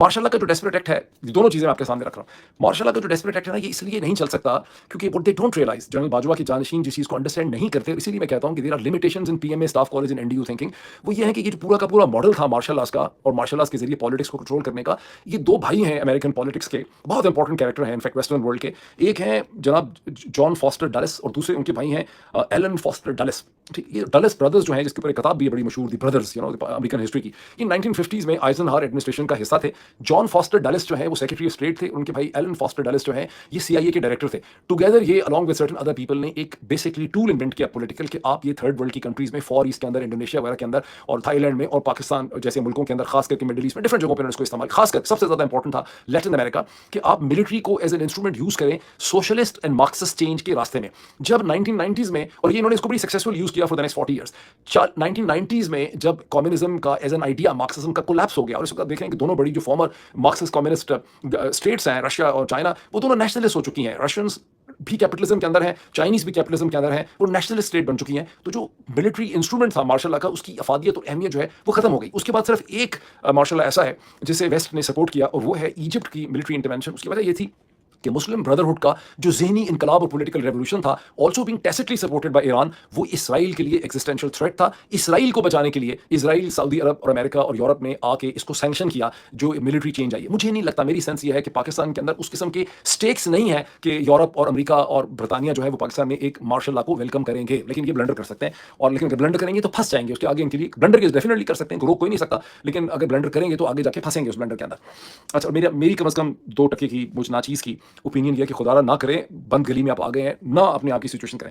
Martial law का जो desperate act है, ये दोनों चीज़ें मैं आपके सामने रख रहा हूँ। मार्शल लॉ का जो डेस्परेट एक्ट है ना, ये इसलिए नहीं चल सकता क्योंकि what they don't realise, general Bajwa की जानशीन जिस चीज़ को अंडरस्टैंड नहीं करते, इसीलिए मैं कहता हूँ कि there are limitations in PMA, staff college and NDU thinking. वो ये है कि ये जो पूरा का पूरा मॉडल था मार्शल लॉज़ का और मार्शल लॉज़ के ज़रिए पॉलिटिक्स को कंट्रोल करने का, ये 2 भाई हैं अमेरिकन पॉलिटिक्स के, बहुत इंपॉर्टेंट कैरेक्टर हैं इनफैक्ट वेस्टर्न वर्ल्ड के। एक हैं जनाब जॉन फॉस्टर डलेस और दूसरे उनके भाई हैं एलन फॉस्टर डलेस। ठीक, ये डलेस ब्रदर्स जो हैं, जिसके ऊपर एक किताब भी है बड़ी मशहूर, दी ब्रदर्स, अमेरिकन हिस्ट्री की। ये 1950s में आइजनहावर एडमिनिस्ट्रेशन का हिस्सा थे। जॉन फॉस्टर डलेस जो है वो सेक्रेटरी ऑफ स्टेट थे, उनके भाई एलन फॉस्टर डलेस जो है ये सीआईए के डायरेक्टर थे। टुगेदर ये along with certain other people ने एक बेसिकली टूल इन्वेंट किया पॉलिटिकल, कि आप ये थर्ड वर्ल्ड की कंट्रीज में, फॉर ईस्ट के अंदर, इंडोनेशिया वगैरह के अंदर और थाईलैंड में और पाकिस्तान जैसे मुल्कों के अंदर, खास करके मिडिल ईस्ट में डिफरेंट जगहों पर इसको इस्तेमाल, खासकर सबसे ज्यादा इंपॉर्टेंट था लैटिन अमेरिका, कि आप मिलिट्री को एज एन इंस्ट्रूमेंट यूज करें सोशलिस्ट एंड मार्क्सिस्ट चेंज के रास्ते में। जब 1990s में, और ये इन्होंने इसको बड़ी सक्सेसफुल यूज किया for the next 40 years. 1990s में जब कम्युनिज्म का एज एन आइडिया मार्क्सिज्म का कोलैप्स हो गया, और इस वक्त देख रहे हैं कि दोनों बड़ी जो फॉर्मर मार्क्सिस्ट कम्युनिस्ट स्टेट्स हैं, रशिया और चाइना, वो दोनों नेशनलिस्ट हो चुकी हैं। रशियंस भी कैपिटलिज्म के अंदर है, चाइनीज भी कैपिटलिज्म के अंदर है, वो नेशनलिस्ट स्टेट बन चुकी हैं। तो जो मिलिट्री इंस्ट्रूमेंट था मार्शल लॉ का, उसकी अफादियत और अहमियत जो है वो खत्म हो गई। उसके बाद सिर्फ एक मार्शल लॉ ऐसा है जिसे वेस्ट ने सपोर्ट किया, और वो है इजिप्ट की मिलिट्री इंटरवेंशन। उसकी वजह ये थी कि मुस्लिम ब्रदरहुड का जो ज़हनी इनकलाब और पॉलिटिकल रेवोल्यूशन था, also being tacitly supported by Iran, वो इसराइल के लिए एक्जिस्टेंशियल थ्रेट था। इसराइल को बचाने के लिए इसराइल, सऊदी अरब और अमेरिका और यूरोप ने आके इसको सैंक्शन किया, जो मिलिट्री चेंज आई है। मुझे नहीं लगता, मेरी सेंस ये है कि पाकिस्तान के अंदर उस किस्म के स्टेक्स नहीं है कि यूरोप और अमेरिका और ब्रिटानिया जो है वो पाकिस्तान में एक मार्शल लॉ को वेलकम करेंगे। लेकिन ये ब्लंडर कर सकते हैं, और लेकिन अगर ब्लंडर करेंगे तो फंस जाएंगे। उसके आगे इनके लिए ब्लंडर के डेफिनेटली कर सकते हैं, रोक कोई नहीं सकता, लेकिन अगर ब्लंडर करेंगे तो आगे जाके फंसेंगे उस ब्लंडर के अंदर। अच्छा, मेरी कम से कम 2% की मुझ नाचीज़ की ओपिनियन यह है कि खुदा ना करें बंद गली में आप आ गए हैं, ना अपने आप की सिचुएशन करें।